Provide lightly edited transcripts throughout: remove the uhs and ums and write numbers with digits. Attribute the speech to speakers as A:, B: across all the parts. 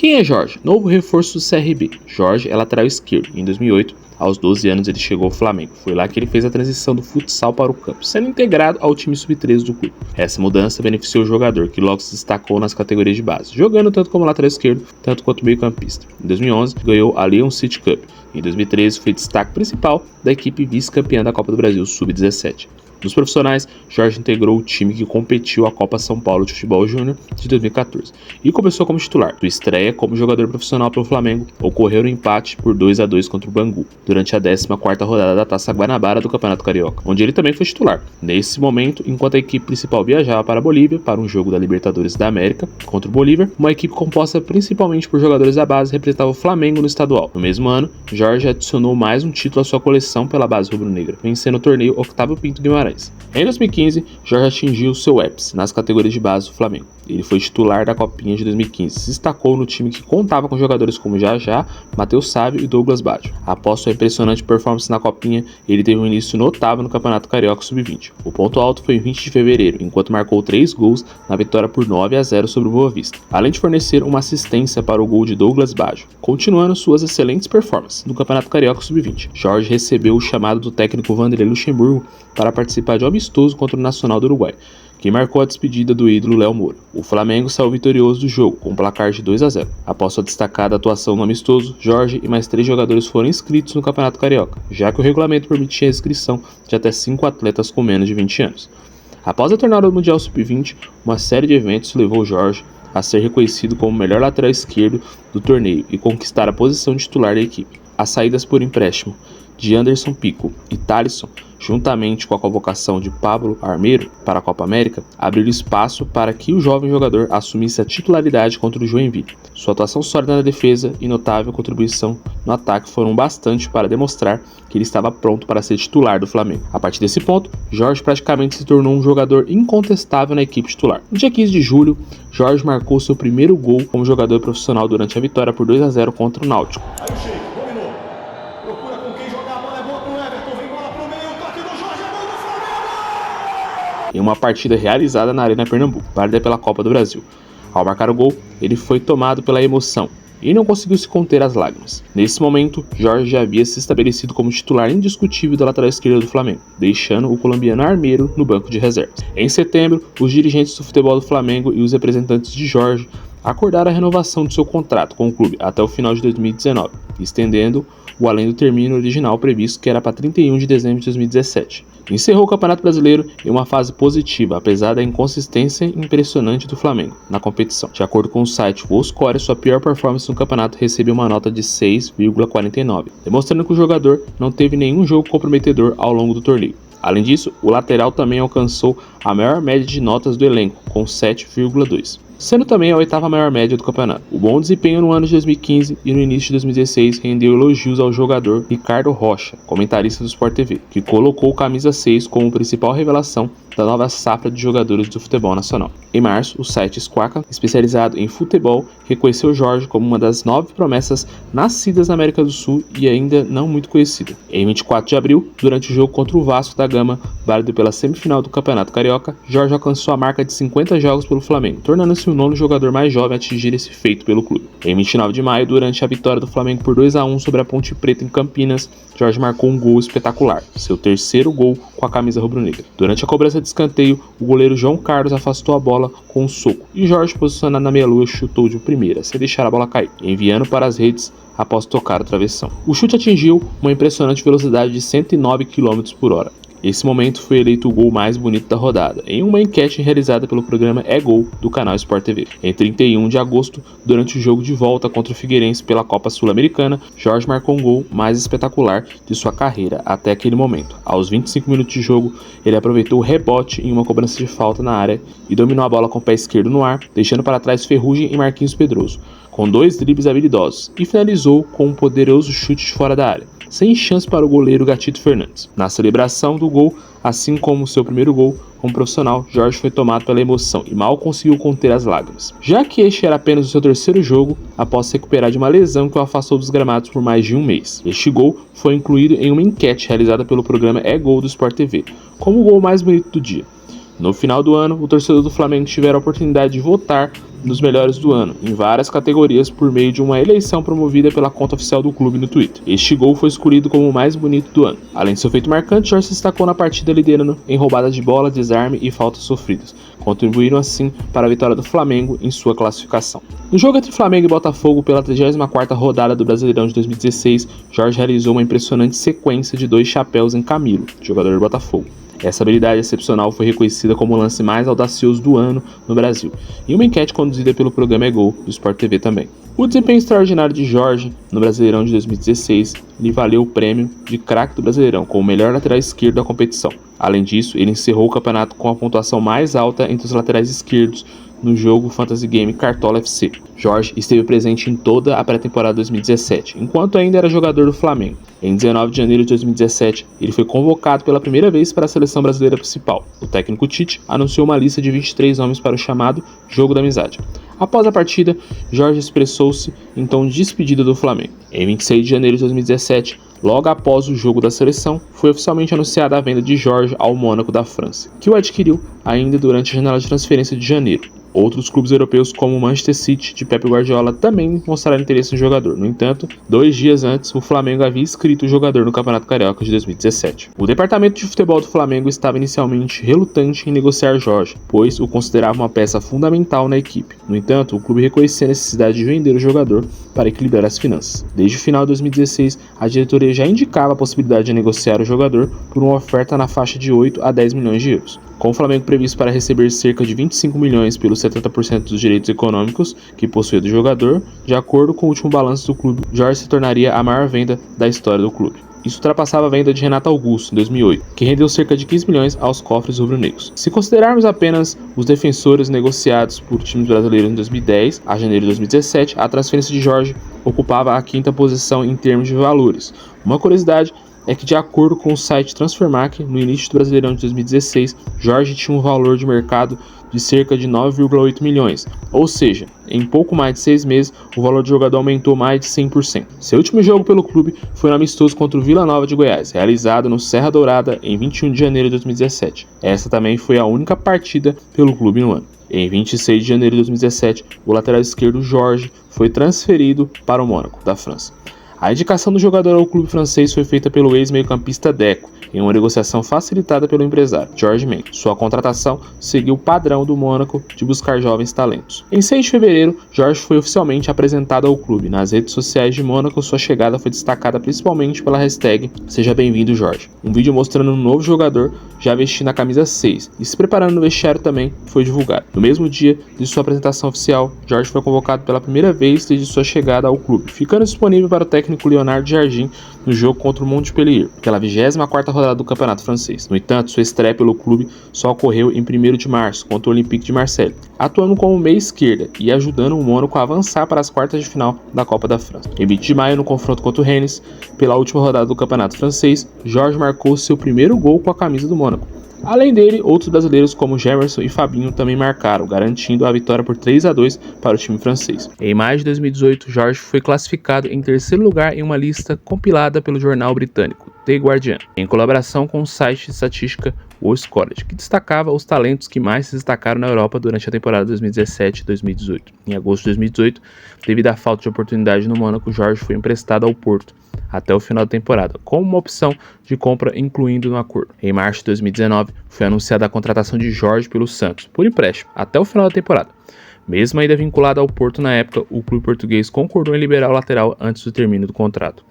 A: Quem é Jorge? Novo reforço do CRB. Jorge é lateral esquerdo. Em 2008, aos 12 anos, ele chegou ao Flamengo. Foi lá que ele fez a transição do futsal para o campo, sendo integrado ao time sub-13 do clube. Essa mudança beneficiou o jogador, que logo se destacou nas categorias de base, jogando tanto como lateral esquerdo, tanto quanto meio-campista. Em 2011, ganhou a Leon City Cup. Em 2013, foi destaque principal da equipe vice-campeã da Copa do Brasil Sub-17. Nos profissionais, Jorge integrou o time que competiu a Copa São Paulo de Futebol Júnior de 2014 e começou como titular. Sua estreia como jogador profissional pelo Flamengo ocorreu no empate por 2-2 contra o Bangu, durante a 14ª rodada da Taça Guanabara do Campeonato Carioca, onde ele também foi titular. Nesse momento, enquanto a equipe principal viajava para a Bolívia para um jogo da Libertadores da América contra o Bolívar, uma equipe composta principalmente por jogadores da base representava o Flamengo no estadual. No mesmo ano, Jorge adicionou mais um título à sua coleção pela base rubro-negra, vencendo o torneio Octávio Pinto Guimarães. Em 2015, Jorge atingiu seu ápice nas categorias de base do Flamengo. Ele foi titular da Copinha de 2015, se destacou no time que contava com jogadores como Jajá, Matheus Sávio e Douglas Baggio. Após sua impressionante performance na Copinha, ele teve um início notável no Campeonato Carioca Sub-20. O ponto alto foi em 20 de fevereiro, enquanto marcou 3 gols na vitória por 9-0 sobre o Boa Vista, além de fornecer uma assistência para o gol de Douglas Baggio, continuando suas excelentes performances no Campeonato Carioca Sub-20. Jorge recebeu o chamado do técnico Vanderlei Luxemburgo para participar de um amistoso contra o Nacional do Uruguai, que marcou a despedida do ídolo Léo Moura. O Flamengo saiu vitorioso do jogo, com um placar de 2-0. Após sua destacada atuação no amistoso, Jorge e mais 3 jogadores foram inscritos no Campeonato Carioca, já que o regulamento permitia a inscrição de até 5 atletas com menos de 20 anos. Após a tornada do Mundial Sub-20, uma série de eventos levou Jorge a ser reconhecido como o melhor lateral esquerdo do torneio e conquistar a posição de titular da equipe. As saídas por empréstimo de Anderson Pico e Thalisson, juntamente com a convocação de Pablo Armeiro para a Copa América, abriu espaço para que o jovem jogador assumisse a titularidade contra o Joinville. Sua atuação sólida na defesa e notável contribuição no ataque foram bastante para demonstrar que ele estava pronto para ser titular do Flamengo. A partir desse ponto, Jorge praticamente se tornou um jogador incontestável na equipe titular. No dia 15 de julho, Jorge marcou seu primeiro gol como jogador profissional durante a vitória por 2-0 contra o Náutico. Em uma partida realizada na Arena Pernambuco, válida pela Copa do Brasil. Ao marcar o gol, ele foi tomado pela emoção e não conseguiu se conter às lágrimas. Nesse momento, Jorge já havia se estabelecido como titular indiscutível da lateral esquerda do Flamengo, deixando o colombiano Armeiro no banco de reservas. Em setembro, os dirigentes do futebol do Flamengo e os representantes de Jorge acordaram a renovação de seu contrato com o clube até o final de 2019, estendendo o além do término original previsto, que era para 31 de dezembro de 2017. Encerrou o Campeonato Brasileiro em uma fase positiva, apesar da inconsistência impressionante do Flamengo na competição. De acordo com o site WhoScore, sua pior performance no campeonato recebeu uma nota de 6,49, demonstrando que o jogador não teve nenhum jogo comprometedor ao longo do torneio. Além disso, o lateral também alcançou a maior média de notas do elenco, com 7,2. Sendo também a 8ª maior média do campeonato. O bom desempenho no ano de 2015 e no início de 2016 rendeu elogios ao jogador Ricardo Rocha, comentarista do Sport TV, que colocou o camisa 6 como principal revelação da nova safra de jogadores do futebol nacional. Em março, o site Squawka, especializado em futebol, reconheceu Jorge como uma das 9 promessas nascidas na América do Sul e ainda não muito conhecida. Em 24 de abril, durante o jogo contra o Vasco da Gama, válido pela semifinal do Campeonato Carioca, Jorge alcançou a marca de 50 jogos pelo Flamengo, tornando-se o 9º jogador mais jovem a atingir esse feito pelo clube. Em 29 de maio, durante a vitória do Flamengo por 2-1 sobre a Ponte Preta em Campinas, Jorge marcou um gol espetacular, seu 3º gol com a camisa rubro-negra. Durante a cobrança de escanteio, o goleiro João Carlos afastou a bola com um soco e Jorge, posicionado na meia-lua, chutou de primeira, sem deixar a bola cair, enviando para as redes após tocar o travessão. O chute atingiu uma impressionante velocidade de 109 km por hora. Esse momento foi eleito o gol mais bonito da rodada, em uma enquete realizada pelo programa É Gol do canal Sport TV. Em 31 de agosto, durante o jogo de volta contra o Figueirense pela Copa Sul-Americana, Jorge marcou um gol mais espetacular de sua carreira até aquele momento. Aos 25 minutos de jogo, ele aproveitou o rebote em uma cobrança de falta na área e dominou a bola com o pé esquerdo no ar, deixando para trás Ferrugem e Marquinhos Pedroso, com 2 dribles habilidosos, e finalizou com um poderoso chute de fora da área, sem chance para o goleiro Gatito Fernandes. Na celebração do gol, assim como seu primeiro gol como profissional, Jorge foi tomado pela emoção e mal conseguiu conter as lágrimas, já que este era apenas o seu 3º jogo após se recuperar de uma lesão que o afastou dos gramados por mais de um mês. Este gol foi incluído em uma enquete realizada pelo programa É Gol do Sport TV, como o gol mais bonito do dia. No final do ano, o torcedor do Flamengo tiver a oportunidade de votar nos melhores do ano, em várias categorias, por meio de uma eleição promovida pela conta oficial do clube no Twitter. Este gol foi escolhido como o mais bonito do ano. Além de seu feito marcante, Jorge se destacou na partida liderando em roubadas de bola, desarme e faltas sofridas, contribuindo assim para a vitória do Flamengo em sua classificação. No jogo entre Flamengo e Botafogo pela 34ª rodada do Brasileirão de 2016, Jorge realizou uma impressionante sequência de 2 chapéus em Camilo, jogador do Botafogo. Essa habilidade excepcional foi reconhecida como o lance mais audacioso do ano no Brasil, em uma enquete conduzida pelo programa É Gol, do Sport TV também. O desempenho extraordinário de Jorge no Brasileirão de 2016 lhe valeu o prêmio de craque do Brasileirão, como o melhor lateral esquerdo da competição. Além disso, ele encerrou o campeonato com a pontuação mais alta entre os laterais esquerdos no jogo Fantasy Game Cartola FC. Jorge esteve presente em toda a pré-temporada 2017, enquanto ainda era jogador do Flamengo. Em 19 de janeiro de 2017, ele foi convocado pela primeira vez para a seleção brasileira principal. O técnico Tite anunciou uma lista de 23 nomes para o chamado Jogo da Amizade. Após a partida, Jorge expressou-se em tom de despedida do Flamengo. Em 26 de janeiro de 2017, logo após o jogo da seleção, foi oficialmente anunciada a venda de Jorge ao Mônaco da França, que o adquiriu ainda durante a janela de transferência de janeiro. Outros clubes europeus, como o Manchester City de Pep Guardiola, também mostraram interesse no jogador. No entanto, 2 dias antes, o Flamengo havia inscrito o jogador no Campeonato Carioca de 2017. O departamento de futebol do Flamengo estava inicialmente relutante em negociar Jorge, pois o considerava uma peça fundamental na equipe. No entanto, o clube reconhecia a necessidade de vender o jogador para equilibrar as finanças. Desde o final de 2016, a diretoria já indicava a possibilidade de negociar o jogador por uma oferta na faixa de 8 a 10 milhões de euros. Com o Flamengo previsto para receber cerca de 25 milhões pelos 70% dos direitos econômicos que possuía do jogador, de acordo com o último balanço do clube, Jorge se tornaria a maior venda da história do clube. Isso ultrapassava a venda de Renato Augusto, em 2008, que rendeu cerca de 15 milhões aos cofres rubro-negros. Se considerarmos apenas os defensores negociados por times brasileiros em 2010 a janeiro de 2017, a transferência de Jorge ocupava a 5ª posição em termos de valores. Uma curiosidade é que, de acordo com o site Transfermarkt, no início do Brasileirão de 2016, Jorge tinha um valor de mercado de cerca de 9,8 milhões, ou seja, em pouco mais de 6 meses, o valor do jogador aumentou mais de 100%. Seu último jogo pelo clube foi no amistoso contra o Vila Nova de Goiás, realizado no Serra Dourada em 21 de janeiro de 2017. Essa também foi a única partida pelo clube no ano. Em 26 de janeiro de 2017, o lateral esquerdo Jorge foi transferido para o Mônaco, da França. A indicação do jogador ao clube francês foi feita pelo ex-meio-campista Deco, em uma negociação facilitada pelo empresário Jorge Mendes. Sua contratação seguiu o padrão do Mônaco de buscar jovens talentos. Em 6 de fevereiro, Jorge foi oficialmente apresentado ao clube. Nas redes sociais de Mônaco, sua chegada foi destacada principalmente pela hashtag Seja Bem-vindo Jorge. Um vídeo mostrando um novo jogador já vestindo a camisa 6 e se preparando no vestiário também foi divulgado. No mesmo dia de sua apresentação oficial, Jorge foi convocado pela primeira vez desde sua chegada ao clube, ficando disponível para o técnico Leonardo Jardim no jogo contra o Montpellier, pela 24ª rodada do Campeonato Francês. No entanto, sua estreia pelo clube só ocorreu em 1º de março, contra o Olympique de Marseille, atuando como meia esquerda e ajudando o Mônaco a avançar para as quartas de final da Copa da França. Em 20 de maio, no confronto contra o Rennes, pela última rodada do Campeonato Francês, Jorge marcou seu primeiro gol com a camisa do Mônaco. Além dele, outros brasileiros como Gemerson e Fabinho também marcaram, garantindo a vitória por 3-2 para o time francês. Em maio de 2018, Jorge foi classificado em 3º lugar em uma lista compilada pelo jornal britânico The Guardian, em colaboração com o site de estatística WorldScored, que destacava os talentos que mais se destacaram na Europa durante a temporada 2017-2018. Em agosto de 2018, devido à falta de oportunidade no Mônaco, Jorge foi emprestado ao Porto até o final da temporada, com uma opção de compra incluindo no acordo. Em março de 2019, foi anunciada a contratação de Jorge pelo Santos, por empréstimo, até o final da temporada. Mesmo ainda vinculado ao Porto na época, o clube português concordou em liberar o lateral antes do término do contrato.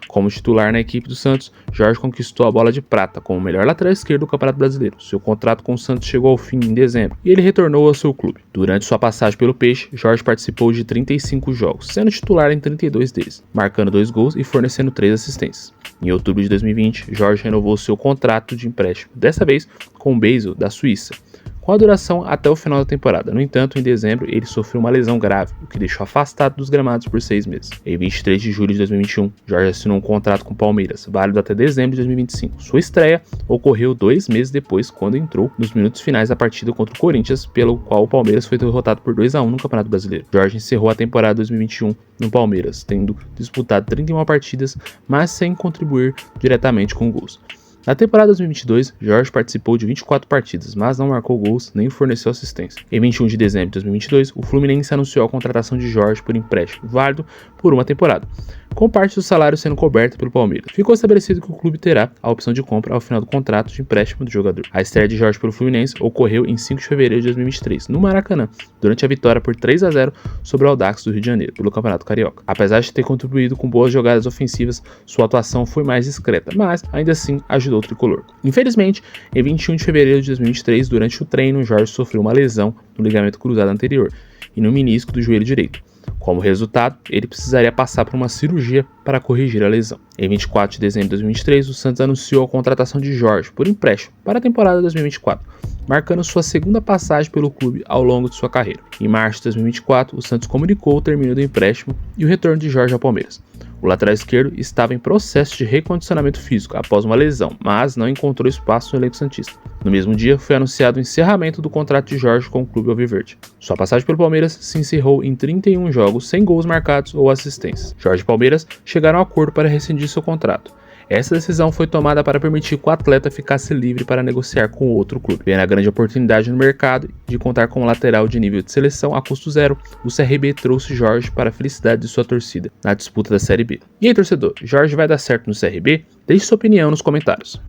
A: Como titular na equipe do Santos, Jorge conquistou a bola de prata como o melhor lateral esquerdo do Campeonato Brasileiro. Seu contrato com o Santos chegou ao fim em dezembro e ele retornou ao seu clube. Durante sua passagem pelo Peixe, Jorge participou de 35 jogos, sendo titular em 32 deles, marcando 2 gols e fornecendo 3 assistências. Em outubro de 2020, Jorge renovou seu contrato de empréstimo, dessa vez com o Basel, da Suíça, com a duração até o final da temporada. No entanto, em dezembro, ele sofreu uma lesão grave, o que deixou afastado dos gramados por 6 meses. Em 23 de julho de 2021, Jorge assinou um contrato com o Palmeiras, válido até dezembro de 2025. Sua estreia ocorreu 2 meses depois, quando entrou nos minutos finais da partida contra o Corinthians, pelo qual o Palmeiras foi derrotado por 2-1 no Campeonato Brasileiro. Jorge encerrou a temporada 2021 no Palmeiras, tendo disputado 31 partidas, mas sem contribuir diretamente com gols. Na temporada 2022, Jorge participou de 24 partidas, mas não marcou gols nem forneceu assistência. Em 21 de dezembro de 2022, o Fluminense anunciou a contratação de Jorge por empréstimo válido por uma temporada, com parte do salário sendo coberto pelo Palmeiras. Ficou estabelecido que o clube terá a opção de compra ao final do contrato de empréstimo do jogador. A estreia de Jorge pelo Fluminense ocorreu em 5 de fevereiro de 2023, no Maracanã, durante a vitória por 3-0 sobre o Audax do Rio de Janeiro, pelo Campeonato Carioca. Apesar de ter contribuído com boas jogadas ofensivas, sua atuação foi mais discreta, mas ainda assim ajudou o tricolor. Infelizmente, em 21 de fevereiro de 2023, durante o treino, Jorge sofreu uma lesão no ligamento cruzado anterior e no menisco do joelho direito. Como resultado, ele precisaria passar por uma cirurgia para corrigir a lesão. Em 24 de dezembro de 2023, o Santos anunciou a contratação de Jorge por empréstimo para a temporada 2024, marcando sua segunda passagem pelo clube ao longo de sua carreira. Em março de 2024, o Santos comunicou o término do empréstimo e o retorno de Jorge ao Palmeiras. O lateral esquerdo estava em processo de recondicionamento físico após uma lesão, mas não encontrou espaço no elenco santista. No mesmo dia, foi anunciado o encerramento do contrato de Jorge com o clube alviverde. Sua passagem pelo Palmeiras se encerrou em 31 jogos sem gols marcados ou assistências. Jorge e Palmeiras chegaram a um acordo para rescindir seu contrato. Essa decisão foi tomada para permitir que o atleta ficasse livre para negociar com outro clube. Vendo a grande oportunidade no mercado de contar com um lateral de nível de seleção a custo zero, o CRB trouxe Jorge para a felicidade de sua torcida na disputa da Série B. E aí, torcedor, Jorge vai dar certo no CRB? Deixe sua opinião nos comentários.